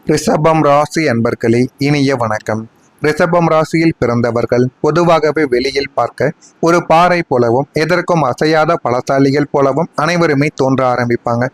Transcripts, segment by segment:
ரிஷபம் ராசி அன்பர்களே, இனிய வணக்கம். ரிஷபம் ராசியில் பிறந்தவர்கள் பொதுவாகவே வெளியில் பார்க்க ஒரு பாறை போலவும் எதற்கும் அசையாத பலசாலிகள் போலவும் அனைவருமே தோன்ற ஆரம்பிப்பாங்க.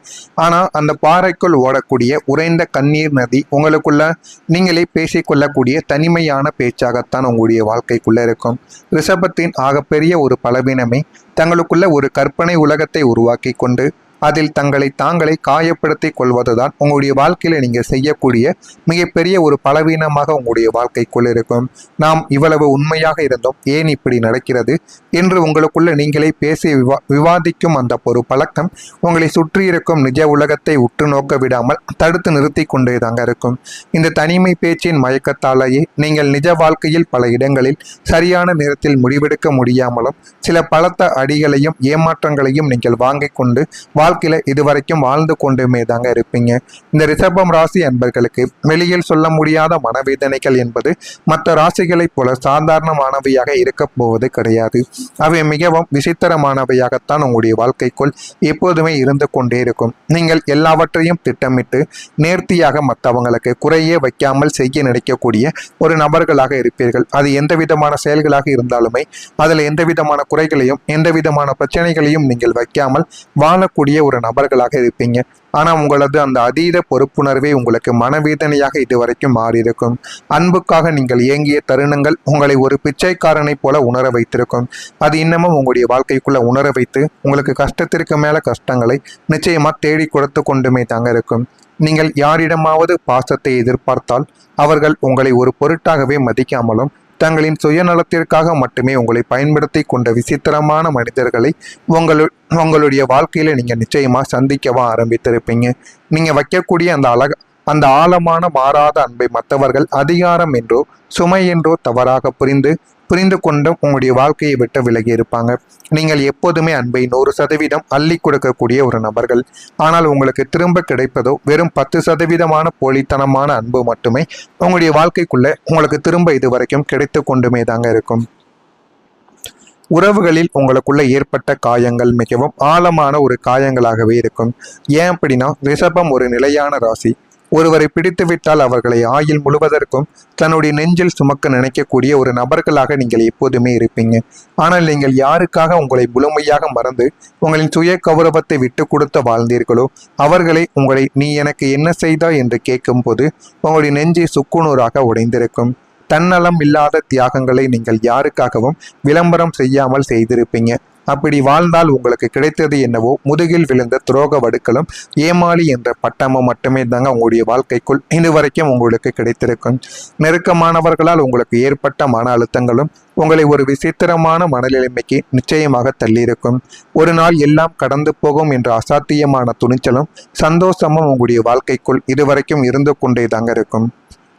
ஆனால் அந்த பாறைக்குள் ஓடக்கூடிய உறைந்த கண்ணீர் நதி உங்களுக்குள்ள நீங்களே பேசிக்கொள்ளக்கூடிய தனிமையான பேச்சாகத்தான் உங்களுடைய வாழ்க்கைக்குள்ள இருக்கும். ரிஷபத்தின் ஆகப்பெரிய ஒரு பலவீனமே தங்களுக்குள்ள ஒரு கற்பனை உலகத்தை உருவாக்கி கொண்டு அதில் தங்களை தாங்களே காயப்படுத்தி கொள்வதுதான் உங்களுடைய வாழ்க்கையில நீங்க செய்யக்கூடிய மிகப்பெரிய ஒரு பலவீனமாக உங்களுடைய வாழ்க்கைக்குள் இருக்கும். நாம் இவ்வளவு உண்மையாக இருந்தோம், ஏன் இப்படி நடக்கிறது என்று உங்களுக்குள்ள நீங்களே பேசி விவாதிக்கும் அந்த ஒரு பழக்கம் உங்களை சுற்றி இருக்கும் நிஜ உலகத்தை உற்று நோக்க விடாமல் தடுத்து நிறுத்தி கொண்டே தாங்க இருக்கும். இந்த தனிமை பேச்சின் மயக்கத்தாலேயே நீங்கள் நிஜ வாழ்க்கையில் பல இடங்களில் சரியான நேரத்தில் முடிவெடுக்க முடியாமலும் சில பலத்த அடிகளையும் ஏமாற்றங்களையும் நீங்கள் வாங்கிக் கொண்டு வாழ்க்கையில இதுவரைக்கும் வாழ்ந்து கொண்டுமே தாங்க இருப்பீங்க. இந்த ரிஷபம் ராசி அன்பர்களுக்கு வெளியில் சொல்ல முடியாத மனவேதனைகள் என்பது மற்ற ராசிகளைப் போல சாதாரணமானவையாக இருக்க போவது கிடையாது. அவை மிகவும் விசித்திரமானவையாகத்தான் உங்களுடைய வாழ்க்கைக்குள் எப்போதுமே இருந்து கொண்டே இருக்கும். நீங்கள் எல்லாவற்றையும் திட்டமிட்டு நேர்த்தியாக மற்றவங்களுக்கு குறையே வைக்காமல் செய்ய நினைக்கக்கூடிய ஒரு நபர்களாக இருப்பீர்கள். அது எந்த விதமான செயல்களாக இருந்தாலுமே அதில் எந்த விதமான குறைகளையும் எந்த விதமான பிரச்சனைகளையும் நீங்கள் வைக்காமல் வாழக்கூடிய ஒரு நபர்களாக இருப்பீங்க. ஆனால் உங்களது அந்த அதீத பொறுப்புணர்வே உங்களுக்கு மனவேதனையாக இதுவரைக்கும் மாறியிருக்கும். அன்புக்காக நீங்கள் ஏங்கிய தருணங்கள் உங்களை ஒரு பிச்சைக்காரனை போல உணர வைத்திருக்கும். அது இன்னமும் உங்களுடைய வாழ்க்கைக்குள்ள உணர வைத்து உங்களுக்கு கஷ்டத்திற்கு மேல கஷ்டங்களை நிச்சயமா தேடி கொடுத்து கொண்டுமே தாங்க இருக்கும். நீங்கள் யாரிடமாவது பாசத்தை எதிர்பார்த்தால் அவர்கள் உங்களை ஒரு பொருட்டாகவே மதிக்காமலும் தங்களின் சுயநலத்திற்காக மட்டுமே உங்களை பயன்படுத்தி கொண்ட விசித்திரமான மனிதர்களை உங்களுடைய வாழ்க்கையில நீங்க நிச்சயமா சந்திக்கவா ஆரம்பித்திருப்பீங்க. நீங்க வைக்கக்கூடிய அந்த ஆழமான மாறாத அன்பை மற்றவர்கள் அதிகாரம் என்றோ சுமை என்றோ தவறாக புரிந்து கொண்டும் உங்களுடைய வாழ்க்கையை விட்டு விலகி இருப்பாங்க. நீங்கள் எப்போதுமே அன்பை 100% அள்ளி கொடுக்கக்கூடிய ஒரு நபர்கள். ஆனால் உங்களுக்கு திரும்ப கிடைப்பதோ வெறும் 10% போலித்தனமான அன்பு மட்டுமே உங்களுடைய வாழ்க்கைக்குள்ள உங்களுக்கு திரும்ப இதுவரைக்கும் கிடைத்து கொண்டுமே தாங்க இருக்கும். உறவுகளில் உங்களுக்குள்ள ஏற்பட்ட காயங்கள் மிகவும் ஆழமான ஒரு காயங்களாகவே இருக்கும். ஏன் அப்படின்னா ரிஷபம் ஒரு நிலையான ராசி. ஒருவரை பிடித்துவிட்டால் அவர்களை ஆயுள் முழுவதற்கும் தன்னுடைய நெஞ்சில் சுமக்க நினைக்கக்கூடிய ஒரு நபர்களாக நீங்கள் எப்போதுமே இருப்பீங்க. ஆனால் நீங்கள் யாருக்காக உங்களை முழுமையாக மறந்து உங்களின் சுய கௌரவத்தை விட்டு கொடுத்து வாழ்ந்தீர்களோ அவர்களை உங்களை நீ எனக்கு என்ன செய்தாய் என்று கேட்கும் போது உங்களுடைய நெஞ்சை சுக்குநூறாக உடைந்திருக்கும். தன்னலம் இல்லாத தியாகங்களை நீங்கள் யாருக்காகவும் விளம்பரம் செய்யாமல் செய்திருப்பீங்க. அப்படி வாழ்ந்தால் உங்களுக்கு கிடைத்தது என்னவோ முதுகில் விழுந்த துரோக வடுக்களும் ஏமாளி என்ற பட்டமும் மட்டுமே தாங்க உங்களுடைய வாழ்க்கைக்குள் இதுவரைக்கும் உங்களுக்கு கிடைத்திருக்கும். நெருக்கமானவர்களால் உங்களுக்கு ஏற்பட்ட மன அழுத்தங்களும் உங்களை ஒரு விசித்திரமான மனநிலைமைக்கு நிச்சயமாக தள்ளியிருக்கும். ஒரு நாள் எல்லாம் கடந்து போகும் என்ற அசாத்தியமான துணிச்சலும் சந்தோஷமும் உங்களுடைய வாழ்க்கைக்குள் இதுவரைக்கும் இருந்து கொண்டே தாங்க இருக்கும்.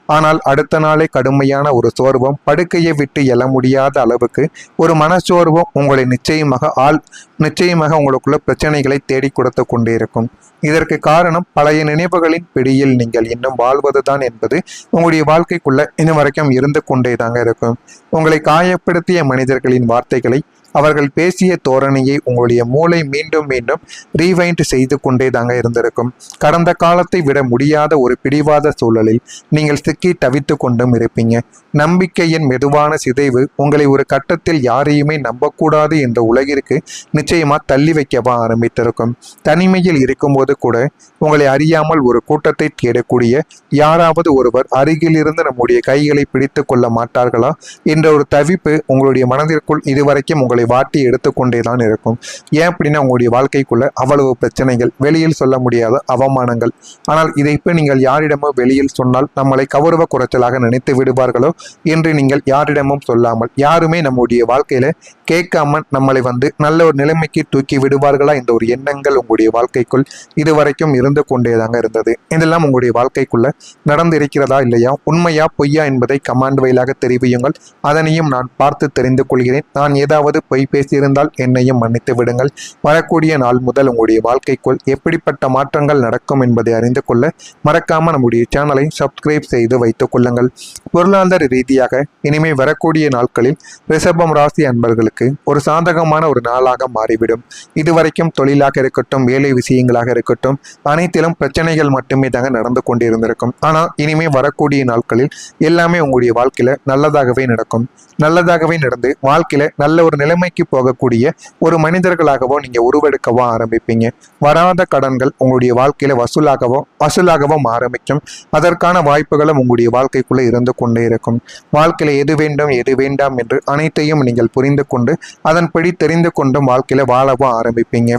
ஆனால் அடுத்த நாளே கடுமையான ஒரு சோர்வும் படுக்கையை விட்டு எழ முடியாத அளவுக்கு ஒரு மனச்சோர்வும் உங்களை நிச்சயமாக உங்களுக்குள்ள பிரச்சனைகளை தேடி கொடுத்து கொண்டே இருக்கும். இதற்கு காரணம் பழைய நினைவுகளின் பிடியில் நீங்கள் இன்னும் வாழ்வதுதான் என்பது உங்களுடைய வாழ்க்கைக்குள்ள இன்னும் வரைக்கும் இருந்து கொண்டே தாங்க இருக்கும். உங்களை காயப்படுத்திய மனிதர்களின் வார்த்தைகளை அவர்கள் பேசிய தோரணையை உங்களுடைய மூளை மீண்டும் மீண்டும் ரீவைண்ட் செய்து கொண்டே தாங்க இருந்திருக்கும். கடந்த காலத்தை விட முடியாத ஒரு பிடிவாத சூழலில் நீங்கள் சிக்கி தவித்து கொண்டும் இருப்பீங்க. நம்பிக்கையின் மெதுவான சிதைவு உங்களை ஒரு கட்டத்தில் யாரையுமே நம்பக்கூடாது என்ற உலகிற்கு நிச்சயமா தள்ளி வைக்கவா ஆரம்பித்திருக்கும். தனிமையில் இருக்கும்போது கூட உங்களை அறியாமல் ஒரு கூட்டத்தை தேடக்கூடிய யாராவது ஒருவர் அருகிலிருந்து நம்முடைய கைகளை பிடித்து கொள்ள மாட்டார்களா என்ற ஒரு தவிப்பு உங்களுடைய மனதிற்குள் இதுவரைக்கும் உங்களை வாட்டி எடுத்துக்கொண்டே தான் இருக்கும். ஏன் அப்படின்னா உங்களுடைய வாழ்க்கைக்குள்ள அவ்வளவு பிரச்சனைகள், வெளியில் சொல்ல முடியாத அவமானங்கள். ஆனால் இதை இப்ப நீங்கள் யாரிடமோ வெளியில் சொன்னால் நம்மளை கௌரவ குறைச்சலாக நினைத்து விடுவார்களோ என்று நீங்கள் யாரிடமும் சொல்லாமல் யாருமே நம்முடைய வாழ்க்கையில கேட்காம நம்மளை நல்ல ஒரு நிலைமைக்கு தூக்கி விடுவார்களா என்ற ஒரு எண்ணங்கள் உங்களுடைய வாழ்க்கைக்குள் இதுவரைக்கும் இருந்து கொண்டேதாங்க இருந்தது. இதெல்லாம் உங்களுடைய வாழ்க்கைக்குள்ள நடந்திருக்கிறதா இல்லையா, உண்மையா பொய்யா என்பதை கமாண்ட் வயலாக தெரிவியுங்கள். அதனையும் நான் பார்த்து தெரிந்து கொள்கிறேன். நான் ஏதாவது பொய் பேசியிருந்தால் என்னையும் மன்னித்து விடுங்கள். வரக்கூடிய நாள் முதல் உங்களுடைய வாழ்க்கைக்குள் எப்படிப்பட்ட மாற்றங்கள் நடக்கும் என்பதை அறிந்து கொள்ள மறக்காம நம்முடைய சேனலை சப்ஸ்கிரைப் செய்து வைத்துக் கொள்ளுங்கள். பொருளாதார ரீதியாக இனிமே வரக்கூடிய நாட்களில் ரிஷபம் ராசி அன்பர்களுக்கு ஒரு சாதகமான ஒரு நாளாக மாறிவிடும். இதுவரைக்கும் தொழிலாக இருக்கட்டும், வேலை விஷயங்களாக இருக்கட்டும், அனைத்திலும் பிரச்சனைகள் மட்டுமே தாங்க நடந்து கொண்டிருந்திருக்கும். ஆனால் இனிமே வரக்கூடிய நாட்களில் எல்லாமே உங்களுடைய வாழ்க்கையில நல்லதாகவே நடக்கும். நல்லதாகவே நடந்து வாழ்க்கையில நல்ல ஒரு நிலைமைக்கு போகக்கூடிய ஒரு மனிதர்களாகவோ நீங்க உருவெடுக்கவோ ஆரம்பிப்பீங்க. வராத கடன்கள் உங்களுடைய வாழ்க்கையில வசூலாகவும் ஆரம்பிக்கும். அதற்கான வாய்ப்புகளும் உங்களுடைய வாழ்க்கைக்குள்ள இருந்து கொண்டே இருக்கும். வாழ்க்கையில எது வேண்டும் எது வேண்டாம் என்று அனைத்தையும் நீங்கள் புரிந்து கொண்டு அதன்படி தெரிந்து கொண்டும் வாழ்க்கையில வாழவும் ஆரம்பிப்பீங்க.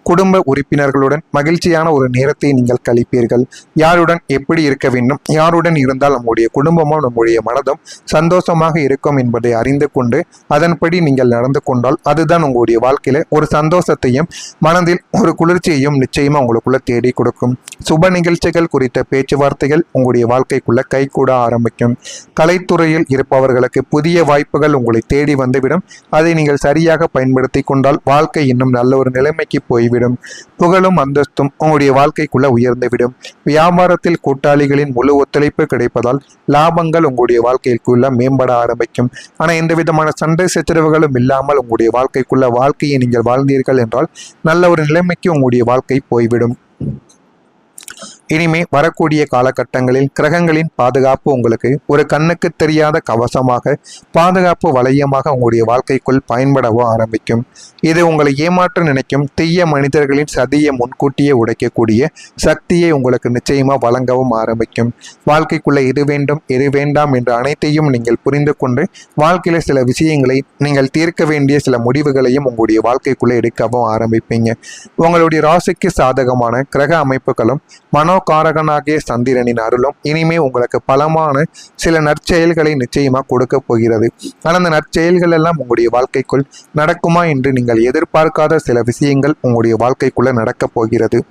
குடும்ப உறுப்பினர்களுடன் மகிழ்ச்சியான ஒரு நேரத்தை நீங்கள் கழிப்பீர்கள். யாருடன் எப்படி இருக்க வேண்டும், யாருடன் இருந்தால் நம்முடைய குடும்பமும் நம்முடைய மனதும் சந்தோஷமாக இருக்கும் என்பதை அறிந்து கொண்டு அதன்படி நீங்கள் நடந்து கொண்டால் அதுதான் உங்களுடைய வாழ்க்கையில ஒரு சந்தோஷத்தையும் மனதில் ஒரு குளிர்ச்சியையும் நிச்சயமா உங்களுக்குள்ள தேடி கொடுக்கும். சுப நிகழ்ச்சிகள் குறித்த பேச்சுவார்த்தைகள் உங்களுடைய வாழ்க்கைக்குள்ள கைகூட ஆரம்பிக்கும். கலைத்துறையில் இருப்பவர்களுக்கு புதிய வாய்ப்புகள் உங்களை தேடி வந்துவிடும். அதை நீங்கள் சரியாக பயன்படுத்தி கொண்டால் வாழ்க்கை இன்னும் நல்ல ஒரு நிலைமைக்கு போய்விடும். புகழும் அந்தஸ்தும் உங்களுடைய வாழ்க்கைக்குள்ள உயர்ந்துவிடும். வியாபாரத்தில் கூட்டாளிகளின் முழு ஒத்துழைப்பு கிடைப்பதால் லாபங்கள் உங்களுடைய வாழ்க்கைக்குள்ள மேம்பட ஆரம்பிக்கும். ஆனா எந்த விதமான சண்டை சச்சரவுகளும் இல்லாமல் உங்களுடைய வாழ்க்கையை நீங்கள் வாழ்ந்தீர்கள் என்றால் நல்ல ஒரு நிலைமைக்கு உங்களுடைய வாழ்க்கை போய்விடும். இனிமே வரக்கூடிய காலகட்டங்களில் கிரகங்களின் பாதுகாப்பு உங்களுக்கு ஒரு கண்ணுக்கு தெரியாத கவசமாக, பாதுகாப்பு வளையமாக உங்களுடைய வாழ்க்கைக்குள் பயன்படவோ ஆரம்பிக்கும். இது உங்களை ஏமாற்ற நினைக்கும் தீய மனிதர்களின் சதியை முன்கூட்டியே உடைக்கக்கூடிய சக்தியை உங்களுக்கு நிச்சயமா வழங்கவும் ஆரம்பிக்கும். வாழ்க்கைக்குள்ள எது வேண்டும் எது வேண்டாம் என்ற அனைத்தையும் நீங்கள் புரிந்து கொண்டு வாழ்க்கையில சில விஷயங்களை நீங்கள் தீர்க்க வேண்டிய சில முடிவுகளையும் உங்களுடைய வாழ்க்கைக்குள்ள எடுக்கவும் ஆரம்பிப்பீங்க. உங்களுடைய ராசிக்கு சாதகமான கிரக அமைப்புகளும் மனோகாரகனாகிய சந்திரனின் அருளும் இனிமே உங்களுக்கு பலமான சில நற்செயல்களை நிச்சயமா கொடுக்க போகிறது. ஆனால் அந்த நற்செயல்கள் எல்லாம் உங்களுடைய வாழ்க்கைக்குள் நடக்குமா என்று நீங்கள் எதிர்பார்க்காத சில விஷயங்கள் உங்களுடைய வாழ்க்கைக்குள்ள நடக்கப் போகிறது.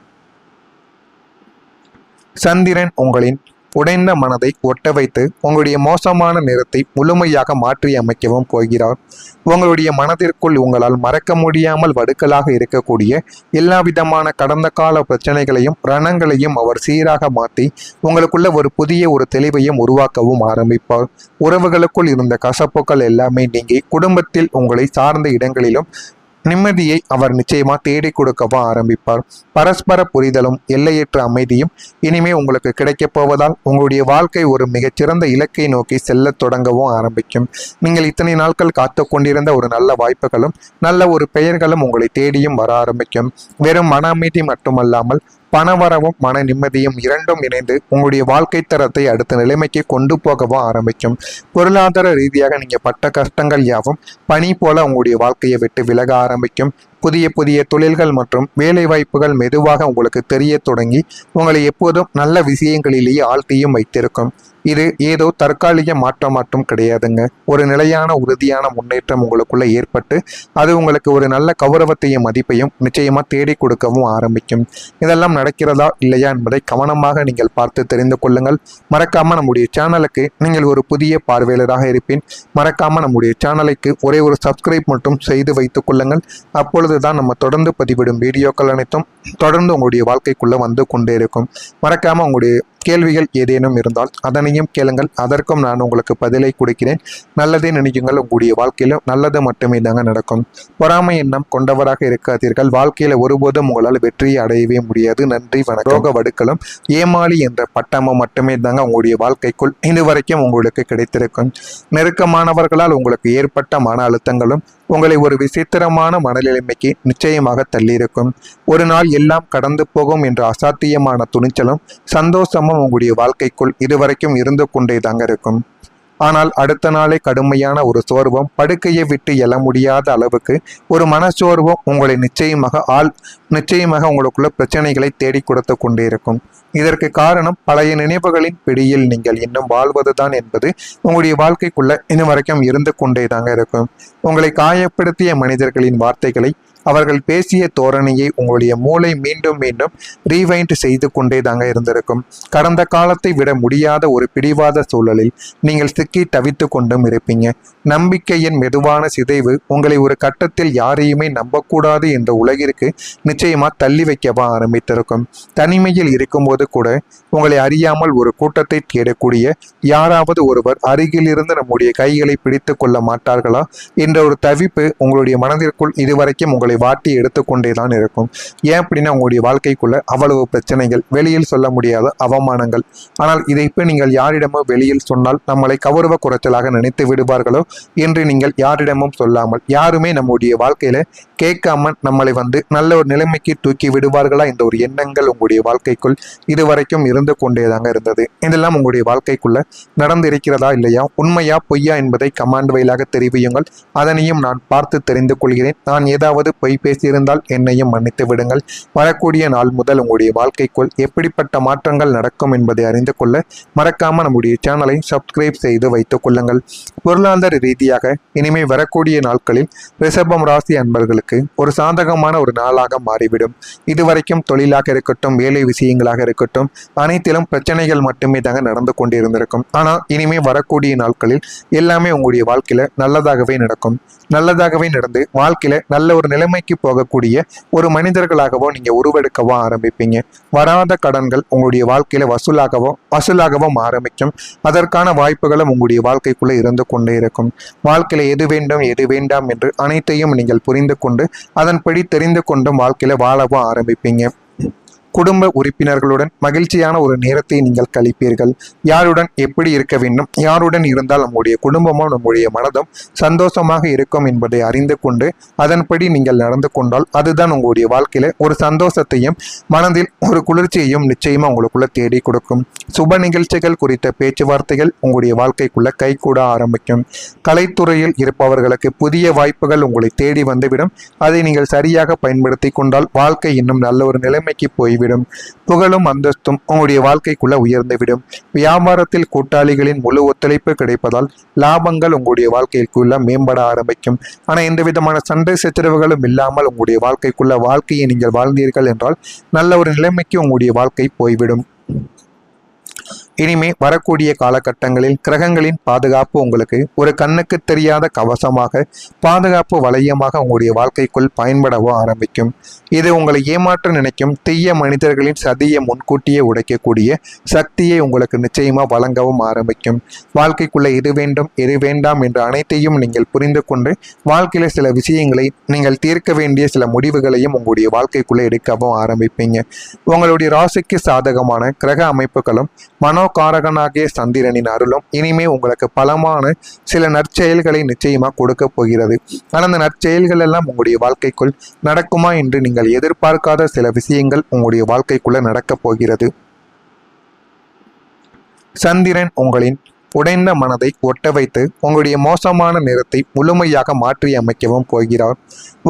சந்திரன் உங்களின் உடைந்த மனதை ஒட்ட வைத்து உங்களுடைய மோசமான நிறத்தை முழுமையாக மாற்றி அமைக்கவும் போகிறார். உங்களுடைய மனதிற்குள் உங்களால் மறக்க முடியாமல் வடுக்கலாக இருக்கக்கூடிய எல்லா விதமான கடந்த கால பிரச்சனைகளையும் ரணங்களையும் அவர் சீராக மாற்றி உங்களுக்குள்ள ஒரு புதிய ஒரு தெளிவையும் உருவாக்கவும் ஆரம்பிப்பார். உறவுகளுக்குள் இருந்த கசப்புகள் எல்லாமே நீங்கி குடும்பத்தில் உங்களை சார்ந்த இடங்களிலும் நிம்மதியை அவர் நிச்சயமா தேடி கொடுக்கவும் ஆரம்பிப்பார். பரஸ்பர புரிதலும் எல்லையற்ற அமைதியும் இனிமே உங்களுக்கு கிடைக்கப் போவதால் உங்களுடைய வாழ்க்கை ஒரு மிகச்சிறந்த இலக்கை நோக்கி செல்ல தொடங்கவும் ஆரம்பிக்கும். நீங்கள் இத்தனை நாட்கள் காத்து கொண்டிருந்த ஒரு நல்ல வாய்ப்புகளும் நல்ல ஒரு பெயர்களும் உங்களை தேடியும் வர ஆரம்பிக்கும். வெறும் மன அமைதி மட்டுமல்லாமல் பணவரவும் மன நிம்மதியும் இரண்டும் இணைந்து உங்களுடைய வாழ்க்கை தரத்தை அடுத்த நிலைமைக்கு கொண்டு போகவும் ஆரம்பிக்கும். பொருளாதார ரீதியாக நீங்க பட்ட கஷ்டங்கள் யாவும் பனி போல உங்களுடைய வாழ்க்கையை விட்டு விலக ஆரம்பிக்கும். புதிய புதிய தொழில்கள் மற்றும் வேலை வாய்ப்புகள் மெதுவாக உங்களுக்கு தெரிய தொடங்கி உங்களை எப்போதும் நல்ல விஷயங்களிலேயே ஆழ்த்தியும் வைத்திருக்கும். இது ஏதோ தற்காலிக மாற்றம் மட்டும் கிடையாதுங்க. ஒரு நிலையான உறுதியான முன்னேற்றம் உங்களுக்குள்ள ஏற்பட்டு அது உங்களுக்கு ஒரு நல்ல கௌரவத்தையும் மதிப்பையும் நிச்சயமா தேடி கொடுக்கவும் ஆரம்பிக்கும். இதெல்லாம் நடக்கிறதா இல்லையா என்பதை கவனமாக நீங்கள் பார்த்து தெரிந்து கொள்ளுங்கள். மறக்காம நம்முடைய சேனலுக்கு நீங்கள் ஒரு புதிய பார்வையாளராக இருப்பேன். மறக்காம நம்முடைய சேனலுக்கு ஒரே ஒரு சப்ஸ்கிரைப் மட்டும் செய்து வைத்துக் கொள்ளுங்கள். அப்பொழுதுதான் நம்ம தொடர்ந்து பதிவிடும் வீடியோக்கள் அனைத்தும் தொடர்ந்து உங்களுடைய வாழ்க்கைக்குள்ள வந்து கொண்டே இருக்கும். மறக்காம உங்களுடைய கேள்விகள் ஏதேனும் இருந்தால் அதனையும் கேளுங்கள். அதற்கும் நான் உங்களுக்கு பதிலை கொடுக்கிறேன். நல்லதே நினைக்குங்கள். உங்களுடைய வாழ்க்கையில நல்லது மட்டுமே தாங்க நடக்கும். பொறாமை எண்ணம் கொண்டவராக இருக்காதீர்கள். வாழ்க்கையில ஒருபோதும் உங்களால் வெற்றியை அடையவே முடியாது. நன்றி, வணக்கம். ரோக வடுக்களும் ஏமாளி என்ற பட்டமும் மட்டுமே தாங்க உங்களுடைய வாழ்க்கைக்குள் இதுவரைக்கும் உங்களுக்கு கிடைத்திருக்கும். நெருக்கமானவர்களால் உங்களுக்கு ஏற்பட்ட மன அழுத்தங்களும் உங்களை ஒரு விசித்திரமான மனநிலைமைக்கு நிச்சயமாக தள்ளியிருக்கும். ஒரு நாள் எல்லாம் கடந்து போகும் என்ற அசாத்தியமான துணிச்சலும் சந்தோஷமும் உங்களுடைய வாழ்க்கைக்குள் இதுவரைக்கும் இருந்து கொண்டே தாங்க இருக்கும். ஆனால் அடுத்த நாளே கடுமையான ஒரு சோர்வும் படுக்கையை விட்டு எழ முடியாத அளவுக்கு ஒரு மனச்சோர்வும் உங்களை நிச்சயமாக உங்களுக்குள்ள பிரச்சனைகளை தேடி கொடுத்து கொண்டே இருக்கும். இதற்கு காரணம் பழைய நினைவுகளின் பிடியில் நீங்கள் இன்னும் வாழ்வதுதான் என்பது உங்களுடைய வாழ்க்கைக்குள்ள இன்னும் வரைக்கும் இருந்து கொண்டே தாங்க இருக்கும். உங்களை காயப்படுத்திய மனிதர்களின் வார்த்தைகளை அவர்கள் பேசிய தோரணையை உங்களுடைய மூளை மீண்டும் மீண்டும் ரீவைண்ட் செய்து கொண்டே தாங்க இருந்திருக்கும். கடந்த காலத்தை விட முடியாத ஒரு பிடிவாத சூழலில் நீங்கள் சிக்கி தவித்து கொண்டும் இருப்பீங்க. நம்பிக்கையின் மெதுவான சிதைவு உங்களை ஒரு கட்டத்தில் யாரையுமே நம்பக்கூடாது என்ற உலகிற்கு நிச்சயமா தள்ளி வைக்கவா ஆரம்பித்திருக்கும். தனிமையில் இருக்கும்போது கூட உங்களை அறியாமல் ஒரு கூட்டத்தை தேடக்கூடிய யாராவது ஒருவர் அருகிலிருந்து நம்முடைய கைகளை பிடித்து கொள்ள மாட்டார்களா என்ற ஒரு தவிப்பு உங்களுடைய மனதிற்குள் இதுவரைக்கும் உங்களை வாட்டி எடுத்துக்கொண்டே தான் இருக்கும். ஏன் அப்படின்னா உங்களுடைய வாழ்க்கைக்குள்ள அவ்வளவு பிரச்சனைகள், வெளியில் சொல்ல முடியாத அவமானங்கள். ஆனால் இதை இப்போ நீங்கள் யாரிடமோ வெளியில் சொன்னால் நம்மளை கௌரவ குறைச்சலாக நினைத்து விடுவார்களோ என்று நீங்கள் யாரிடமும் சொல்லாமல், யாருமே நம்முடைய வாழ்க்கையில கேட்காம நம்மளை நல்ல ஒரு நிலைமைக்கு தூக்கி விடுவார்களா என்ற ஒரு எண்ணங்கள் உங்களுடைய வாழ்க்கைக்குள் இதுவரைக்கும் இருந்து கொண்டேதாங்க இருந்தது. இதெல்லாம் உங்களுடைய வாழ்க்கைக்குள்ள நடந்திருக்கிறதா இல்லையா, உண்மையா பொய்யா என்பதை கமாண்ட் வயலாக தெரிவியுங்கள். அதனையும் நான் பார்த்து தெரிந்து கொள்கிறேன். நான் ஏதாவது பொய் பேசியிருந்தால் என்னையும் மன்னித்து விடுங்கள். வரக்கூடிய நாள் முதல் உங்களுடைய வாழ்க்கைக்குள் எப்படிப்பட்ட மாற்றங்கள் நடக்கும் என்பதை அறிந்து கொள்ள மறக்காம நம்முடைய சேனலை சப்ஸ்கிரைப் செய்து வைத்துக் கொள்ளுங்கள். பொருளாதார ரீதியாக இனிமே வரக்கூடிய நாட்களில் ரிஷபம் ராசி அன்பர்களுக்கு ஒரு சாதகமான ஒரு நாளாக மாறிவிடும். இதுவரைக்கும் தொழிலாக இருக்கட்டும், வேலை விஷயங்களாக இருக்கட்டும், அனைத்திலும் பிரச்சனைகள் மட்டுமே தாங்க நடந்து கொண்டிருந்திருக்கும். ஆனால் இனிமே வரக்கூடிய நாட்களில் எல்லாமே உங்களுடைய வாழ்க்கையில நல்லதாகவே நடக்கும். நல்லதாகவே நடந்து வாழ்க்கையில நல்ல ஒரு நிலைமைக்கு போகக்கூடிய ஒரு மனிதர்களாகவோ நீங்க உருவெடுக்கவோ ஆரம்பிப்பீங்க. வராத கடன்கள் உங்களுடைய வாழ்க்கையில வசூலாகவும் ஆரம்பிக்கும். அதற்கான வாய்ப்புகளும் உங்களுடைய வாழ்க்கைக்குள்ள இருந்து கொண்டே இருக்கும். வாழ்க்கையில எது வேண்டும் எது வேண்டாம் என்று அனைத்தையும் நீங்கள் புரிந்து கொண்டு அதன்படி தெரிந்து கொண்டும் வாழ்க்கையில வாழவும் ஆரம்பிப்பீங்க. குடும்ப உறுப்பினர்களுடன் மகிழ்ச்சியான ஒரு நேரத்தை நீங்கள் கழிப்பீர்கள். யாருடன் எப்படி இருக்க வேண்டும், யாருடன் இருந்தால் நம்முடைய குடும்பமும் நம்முடைய மனதும் சந்தோஷமாக இருக்கும் என்பதை அறிந்து கொண்டு அதன்படி நீங்கள் நடந்து கொண்டால் அதுதான் உங்களுடைய வாழ்க்கையில ஒரு சந்தோஷத்தையும் மனதில் ஒரு குளிர்ச்சியையும் நிச்சயமா உங்களுக்குள்ள தேடி கொடுக்கும். சுப நிகழ்ச்சிகள் குறித்த பேச்சுவார்த்தைகள் உங்களுடைய வாழ்க்கைக்குள்ள கைகூட ஆரம்பிக்கும். கலைத்துறையில் இருப்பவர்களுக்கு புதிய வாய்ப்புகள் உங்களை தேடி வந்துவிடும். அதை நீங்கள் சரியாக பயன்படுத்தி கொண்டால் வாழ்க்கை இன்னும் நல்ல ஒரு நிலைமைக்கு போய்விடும். புகழும் அந்தஸ்தும் உங்களுடைய வாழ்க்கைக்குள்ள உயர்ந்துவிடும். வியாபாரத்தில் கூட்டாளிகளின் முழு ஒத்துழைப்பு கிடைப்பதால் லாபங்கள் உங்களுடைய வாழ்க்கைக்குள்ள மேம்பட ஆரம்பிக்கும். ஆனா எந்த விதமான சண்டை சச்சரவுகளும் இல்லாமல் உங்களுடைய வாழ்க்கையை நீங்கள் வாழ்ந்தீர்கள் என்றால் நல்ல ஒரு நிலைமைக்கு உங்களுடைய வாழ்க்கை போய்விடும். இனிமே வரக்கூடிய காலகட்டங்களில் கிரகங்களின் பாதுகாப்பு உங்களுக்கு ஒரு கண்ணுக்கு தெரியாத கவசமாக, பாதுகாப்பு வளையமாக உங்களுடைய வாழ்க்கைக்குள் பயன்படவோ ஆரம்பிக்கும். இது உங்களை ஏமாற்ற நினைக்கும் தீய மனிதர்களின் சதியை முன்கூட்டியே உடைக்கக்கூடிய சக்தியை உங்களுக்கு நிச்சயமா வழங்கவும் ஆரம்பிக்கும். வாழ்க்கைக்குள்ள எது வேண்டும் எது வேண்டாம் என்ற அனைத்தையும் நீங்கள் புரிந்து கொண்டு வாழ்க்கையில சில விஷயங்களை நீங்கள் தீர்க்க வேண்டிய சில முடிவுகளையும் உங்களுடைய வாழ்க்கைக்குள்ள எடுக்கவும் ஆரம்பிப்பீங்க. உங்களுடைய ராசிக்கு சாதகமான கிரக அமைப்புகளும் மனோகாரகனாகிய சந்திரனின் அருளும் இனிமே உங்களுக்கு பலமான சில நற்செயல்களை நிச்சயமா கொடுக்க போகிறது. ஆனால் அந்த நற்செயல்கள் எல்லாம் உங்களுடைய வாழ்க்கைக்குள் நடக்குமா என்று நீங்கள் எதிர்பார்க்காத சில விஷயங்கள் உங்களுடைய வாழ்க்கைக்குள்ள நடக்கப் போகிறது. சந்திரன் உங்களின் உடைந்த மனதை ஒட்ட வைத்து உங்களுடைய மோசமான நேரத்தை முழுமையாக மாற்றி அமைக்கவும் போகிறார்.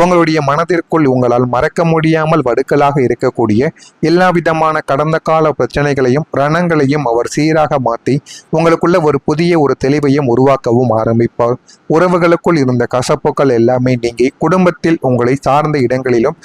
உங்களுடைய மனதிற்குள் உங்களால் மறக்க முடியாமல் வடுக்கலாக இருக்கக்கூடிய எல்லா விதமான கடந்த கால பிரச்சனைகளையும் ரணங்களையும் அவர் சீராக மாற்றி உங்களுக்குள்ள ஒரு புதிய ஒரு தெளிவையும் உருவாக்கவும் ஆரம்பிப்பார். உறவுகளுக்குள் இருந்த கசப்புகள் எல்லாமே நீங்கி குடும்பத்தில் உங்களை சார்ந்த இடங்களிலும்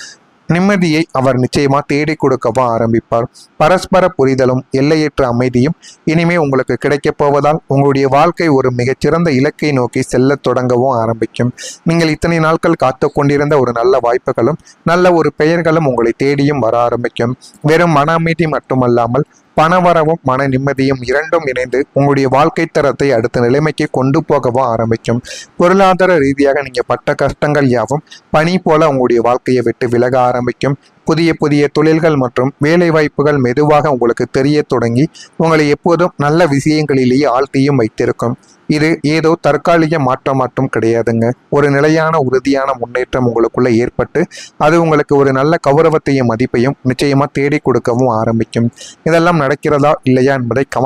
நிம்மதியை அவர் நிச்சயமா தேடி கொடுக்கவும் ஆரம்பிப்பார். பரஸ்பர புரிதலும் எல்லையற்ற அமைதியும் இனிமே உங்களுக்கு கிடைக்கப் போவதால் உங்களுடைய வாழ்க்கை ஒரு மிகச்சிறந்த இலக்கை நோக்கி செல்ல தொடங்கவும் ஆரம்பிக்கும். நீங்கள் இத்தனை நாட்கள் காத்து கொண்டிருந்த ஒரு நல்ல வாய்ப்புகளும் நல்ல ஒரு பெயர்களும் உங்களை தேடியும் வர ஆரம்பிக்கும். வெறும் மன அமைதி மட்டுமல்லாமல் பணவரவும் மன நிம்மதியும் இரண்டும் இணைந்து உங்களுடைய வாழ்க்கை தரத்தை அடுத்த நிலைமைக்கு கொண்டு போகவும் ஆரம்பிக்கும். பொருளாதார ரீதியாக நீங்க பட்ட கஷ்டங்கள் யாவும் பனி போல உங்களுடைய வாழ்க்கையை விட்டு விலக ஆரம்பிக்கும். புதிய புதிய தொழில்கள் மற்றும் வேலை வாய்ப்புகள் மெதுவாக உங்களுக்கு தெரிய தொடங்கி உங்களை எப்போதும் நல்ல விஷயங்களிலேயே ஆழ்த்தியும் வைத்திருக்கும். இது ஏதோ தற்காலிக மாற்றம் மட்டும் கிடையாதுங்க. ஒரு நிலையான உறுதியான முன்னேற்றம் உங்களுக்குள்ள ஏற்பட்டு அது உங்களுக்கு ஒரு நல்ல கௌரவத்தையும் மதிப்பையும் நிச்சயமா தேடி கொடுக்கவும் ஆரம்பிக்கும். இதெல்லாம் நடக்கிறதா இல்லையா என்பதை